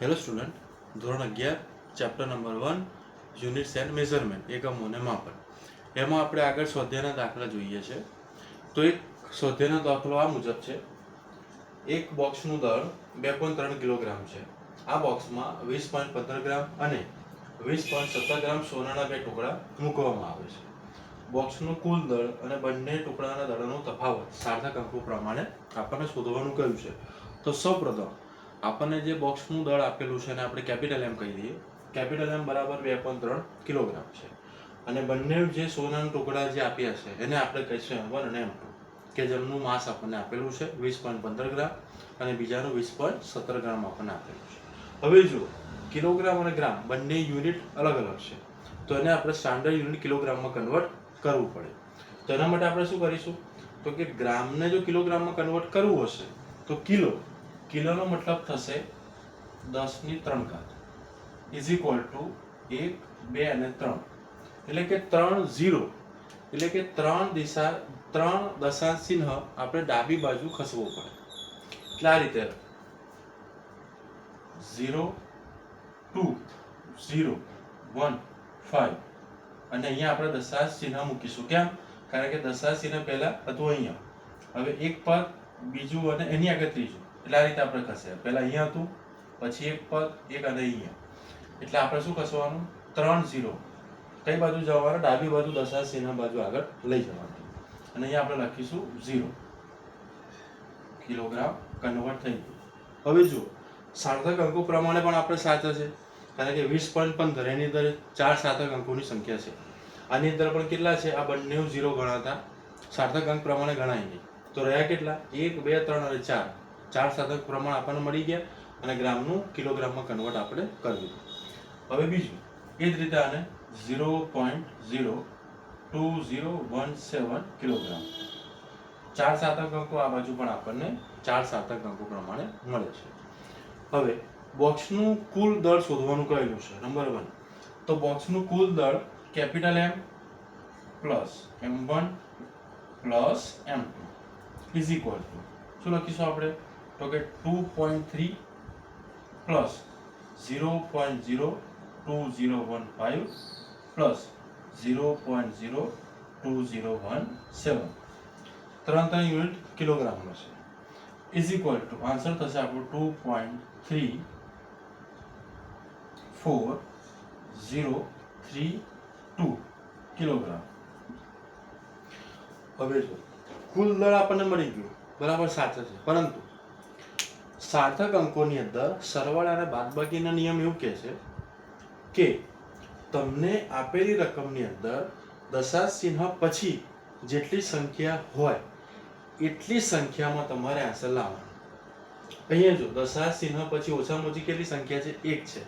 Hello student, ધોરણ 11 chapter number 1 units and measurement એકમો અને માપન. એમાં આપણે આગળ સ્વાધ્યાયના દાખલા જોઈએ છે. તો એક સ્વાધ્યાયનો દાખલો આ મુજબ છે. એક બોક્સનું દળ 2.3 કિલોગ્રામ છે. આ બોક્સમાં 20.15 ગ્રામ અને 20.17 ગ્રામ સોનાના બે ટુકડા મૂકવામાં આવે છે. બોક્સનું કુલ દળ અને બંને ટુકડાના દળનો તફાવત સાર્થક અંકો પ્રમાણે આપણને શોધવાનું કહ્યું છે. તો સૌપ્રથમ આપણને જે બોક્સનું દળ આપેલું છે એને આપણે કેપિટલ એમ કહી દઈએ. કેપિટલ એમ બરાબર 2.3 કિલોગ્રામ છે. અને બંને જે સોનાના ટુકડા જે આપ્યા છે એને આપણે કહીશું M1 અને M2, કે જેમનું માસ આપણને આપેલું છે 20.15 ગ્રામ અને બીજાનું 20.17 ગ્રામ આપણને આપેલું છે. હવે જો કિલોગ્રામ અને ગ્રામ બંને યુનિટ અલગ અલગ છે, તો એને આપણે સ્ટાન્ડર્ડ યુનિટ કિલોગ્રામમાં કન્વર્ટ કરવું પડે. તો એના માટે આપણે શું કરીશું, તો કે ગ્રામને જો કિલોગ્રામમાં કન્વર્ટ કરવું હશે તો કિલોનો મતલબ થશે 10⁻³ ઇઝ ઇક્વલ ટુ 1, 2 અને 3, એટલે કે 3 0, એટલે કે 3 દશાંશ ચિહ્ન આપણે ડાબી બાજુ ખસવું પડે. એટલે આ રીતે 0 2 0 1 5, અને અહીંયા આપણે દશાંશ ચિહ્ન મૂકીશું. કેમ? કારણ કે દશાંશ ચિહ્ન પહેલા હતું અહીંયા, હવે એક પદ બીજું અને એની આગળ ત્રીજું, એટલે આ રીતે આપણે ખસે. પહેલા અહીંયા હતું, પછી એક પદ એક અને અહીંયા, એટલે આપણે શું ખસવાનું? 3 0 કઈ બાજુ જવાનું? ડાબી બાજુ દશાંશ ચિહ્ન બાજુ આગળ લઈ જવાનું. અને અહીંયા આપણે લખીશું 0 કિલોગ્રામ કન્વર્ટ થઈ ગયું. હવે જુઓ, સાર્થક અંકો પ્રમાણે પણ આપણે સાચા છે, કારણ કે 20.15 એની અંદર 4 સાર્થક અંકોની સંખ્યા છે. આની અંદર પણ કેટલા છે? આ બંને 0 ગણાતા સાર્થક અંક પ્રમાણે ગણાય નહીં. તો રહ્યા કેટલા? 1, 2, 3 અને 4. 4 સાર્થક પ્રમાણ આપણને મળી ગયા અને ગ્રામનું કિલોગ્રામમાં કન્વર્ટ આપણે કરી દીધું. હવે બીજું એ જ રીતે આને 0.02017 કિલોગ્રામ. 4 સાર્થક અંકો આ બાજુ પણ આપણને 4 સાર્થક અંકો પ્રમાણે મળે છે. હવે બોક્સનું કુલ દળ શોધવાનું કહેલું છે. નંબર 1, તો બોક્સનું કુલ દળ capital M plus M1 plus M2 is equal to શું લખીશું આપણે? તો કે 2.3 પ્લસ 0.02015 પ્લસ 0.02017, 3 યુનિટ કિલોગ્રામનો છે, ઇઝ ઇક્વલ ટુ આન્સર થશે આપણું 2.34032 કિલોગ્રામ. હવે જો કુલ દળ આપણને મળી ગયું, બરાબર, સાચા છે. પરંતુ સાર્થક અંકોની અંદર સરવાળા અને બાદબાકીના નિયમ એવું કહે છે કે તમને આપેલી રકમની અંદર દશાંશ ચિહ્ન પછી જેટલી સંખ્યા હોય એટલી સંખ્યામાં તમારે આન્સર લાવવાનો. અહીંયા જો દશાંશ ચિહ્ન પછી ઓછામાં ઓછી કેટલી સંખ્યા છે? 1 છે.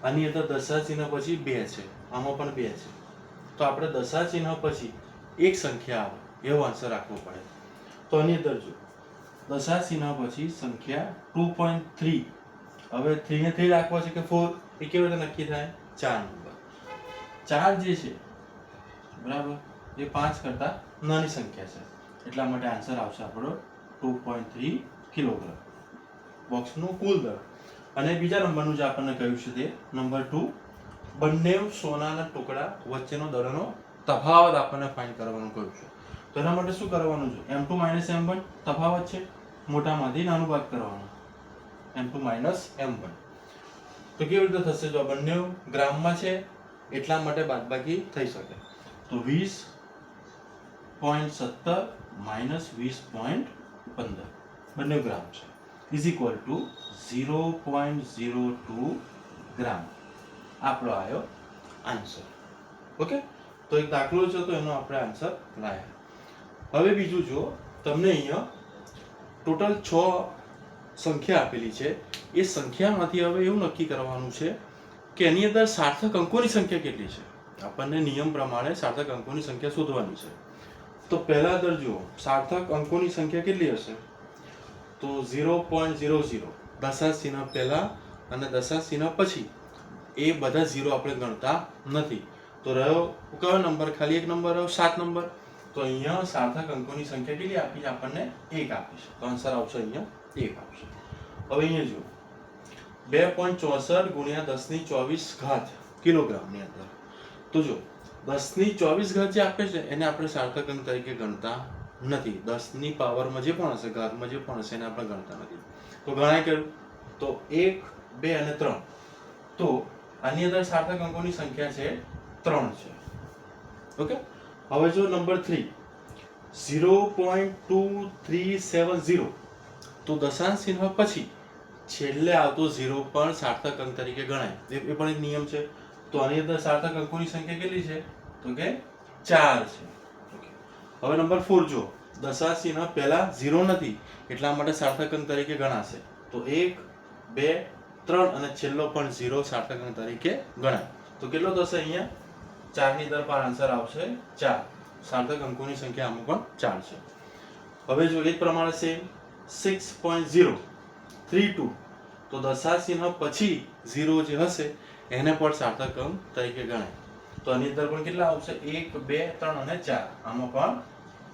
આની અંદર દશાંશ ચિહ્ન પછી 2 છે, આમાં પણ 2 છે. તો આપણે દશાંશ ચિહ્ન પછી એક સંખ્યા આવે એવો આન્સર રાખવો પડે. તો આની અંદર જો દશાંશ ચિહ્ન પછી સંખ્યા 2.3, હવે 3 ને 3 રાખવો છે કે 4? એ કેવી રીતે નક્કી થાય? 4 નંબર 4 જે છે, બરાબર, એ 5 કરતા નાની સંખ્યા છે, એટલા માટે આન્સર આવશે આપણો 2.3 કિલોગ્રામ બોક્સનું કુલ દળ. અને બીજા નંબરનું જે આપણને કહ્યું છે તે નંબર 2, બંને સોનાના ટુકડા વચ્ચેનો દળનો તફાવત આપણને ફાઇન્ડ કરવાનું કહ્યું છે. તો એના માટે શું કરવાનું છે? M2 માઇનસ M1 તફાવત છે, મોટામાંથી નાનું બાદ કરવાનું, M2 માઇનસ M1. તો કેવી રીતે થશે? જો બંને ગ્રામમાં છે એટલા માટે બાદબાકી થઈ શકે. તો 20.17 માઇનસ 20.15 બંને ગ્રામ છે, ઇઝ ઇક્વલ ટુ 0.02 ગ્રામ. આપણો આવ્યો આન્સર. ઓકે, તો એક દાખલો છે તો એનો આપણે આન્સર લાવ્યા. હવે બીજું જો તમને અહીંયા ટોટલ 6 સંખ્યા આપેલી છે, એ સંખ્યામાંથી હવે એવું નક્કી કરવાનું છે કે એની અંદર સાર્થક અંકોની સંખ્યા કેટલી છે. આપણને નિયમ પ્રમાણે સાર્થક અંકોની સંખ્યા શોધવાની છે. તો પહેલા અંદર જુઓ, સાર્થક અંકોની સંખ્યા કેટલી હશે? તો 0.00, દશાંશ ચિહ્ન પહેલા અને દશાંશ ચિહ્ન પછી એ બધા 0 આપણે ગણતા નથી. તો રહ્યો કયો નંબર? ખાલી એક નંબર રહ્યો, 7 નંબર. તો અહીંયા સાર્થક અંકોની સંખ્યા કેટલી આપી છે? આપણને 1 આપી છે. તો આન્સર આવશે અહીંયા 1 આવશે. હવે અહીંયા જુઓ, 2.64 ગુણ્યા 10⁻²4 કિલોગ્રામની અંદર. તો જો 10⁻²4 જે આપે છે એને આપણે સાર્થક અંક તરીકે ગણતા નથી. 10ની પાવરમાં જે પણ હશે, ઘાતમાં જે પણ હશે એને આપણે ગણતા નથી. તો ગણાય કર્યું તો 1, 2 અને 3. તો આની અંદર સાર્થક અંકોની સંખ્યા છે 3 છે. ઓકે. હવે જો નંબર 3 0.2370, તો દશાંશ ચિહ્ન પછી છેલ્લે આવતો 0 પણ સાર્થક અંક તરીકે ગણાય. એ પણ એક નિયમ છે. તો આની અંદર સાર્થક અંકોની સંખ્યા કેટલી છે? તો કે 4 છે. ઓકે. હવે નંબર 4 જો દશાંશ ચિહ્ન પહેલા 0 નથી એટલા માટે સાર્થક અંક તરીકે ગણાશે. તો 1, 2, 3 અને છેલ્લો પણ 0 સાર્થક અંક તરીકે ગણાય. તો કેટલો થશે અહીંયા? 4 ની અંદર આન્સર આવશે 4. સાર્થક અંકોની સંખ્યા આમાં પણ 4 છે. હવે જો એ જ પ્રમાણે છે 6.032, તો દશાંશ ચિહ્ન પછી 0 જે હશે એને પણ સાર્થક અંક તરીકે ગણાય. તો આની અંદર પણ કેટલા આવશે? 1, 2, 3 અને 4. આમાં પણ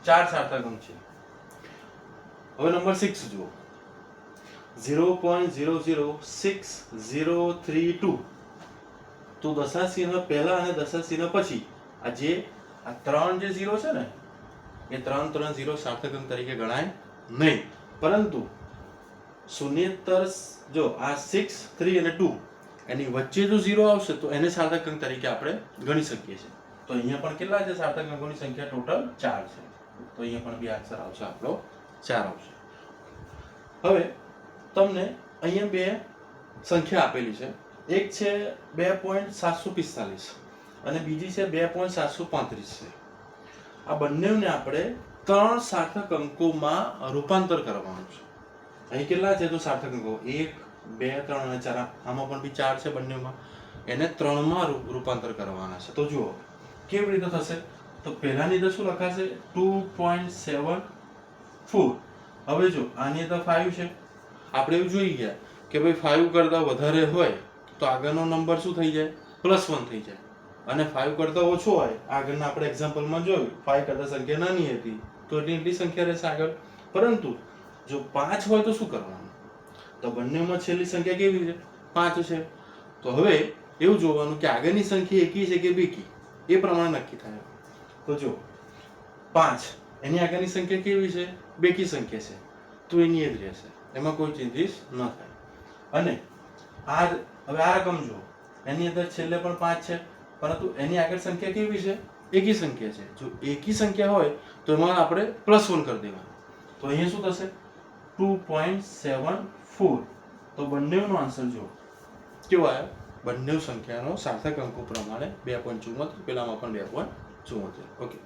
4 સાર્થક અંક છે. હવે નંબર 6 જુઓ 0.006032, તો દશાંશ ચિહ્ન પહેલા અને દશાંશ ચિહ્ન પછી આ 3 જે 0 છે ને એ 3 0 સાર્થક અંક તરીકે ગણાય નહીં. પરંતુ શૂન્યેતર જો આ 6, 3 અને 2 એની વચ્ચે જો 0 આવશે તો એને સાર્થક અંક તરીકે આપણે ગણી શકીએ છીએ. તો અહીંયા પણ કેટલા છે સાર્થક અંકોની સંખ્યા? ટોટલ 4 છે. તો અહીંયા પણ બી આન્સર આવશે આપણો 4 આવશે. હવે તમને અહીંયા બે સંખ્યા આપેલી છે. એક છે 2.745 અને બીજી છે 2.735 છે. આ બંનેને આપણે 3 સાર્થક અંકોમાં રૂપાંતર કરવાનું છે. અહીં કેટલા છે તો સાર્થક અંકો? 1, 2, 3 અને 4. આમાં પણ બી 4 છે બંનેમાં. એને 3 માં રૂપાંતર કરવાના છે. તો જુઓ કેવી રીતે થશે. તો પહેલાની અંદર શું લખાશે? 2.74. હવે જો આની અંદર 5 છે. આપણે એવું જોઈ ગયા કે ભાઈ 5 કરતા વધારે હોય તો આગળનો નંબર શું થઈ જાય? +1 થઈ જાય. અને 5 કરતા ઓછો હોય, આગળના આપણે એક્ઝામ્પલમાં જોયું 5 કરતા સંખ્યા નાની હતી તો એટલી સંખ્યા રહેશે આગળ. પરંતુ જો 5 હોય તો શું કરવાનું? તો બંનેમાં છેલ્લી સંખ્યા કેવી છે? 5 છે. તો હવે એવું જોવાનું કે આગળની સંખ્યા એકી છે કે બેકી, એ પ્રમાણે નક્કી થાય. તો જો 5 એની આગળની સંખ્યા કેવી છે? બેકી સંખ્યા છે. તો એની જ રહેશે, એમાં કોઈ ચેન્જીસ ન થાય. અને આ હવે આ રકમ જુઓ, એની અંદર છેલ્લે પણ 5 છે, પરંતુ એની આગળ સંખ્યા કેવી છે? એકી સંખ્યા છે. જો એકી સંખ્યા હોય તો એમાં આપણે +1 કરી દેવાનું. તો અહીંયા શું થશે? 2.74. તો બંનેનો આન્સર જુઓ કેવો આવ્યો? બંને સંખ્યાનો સાર્થક અંકો પ્રમાણે 2.74, પેલામાં પણ 2.74. ઓકે.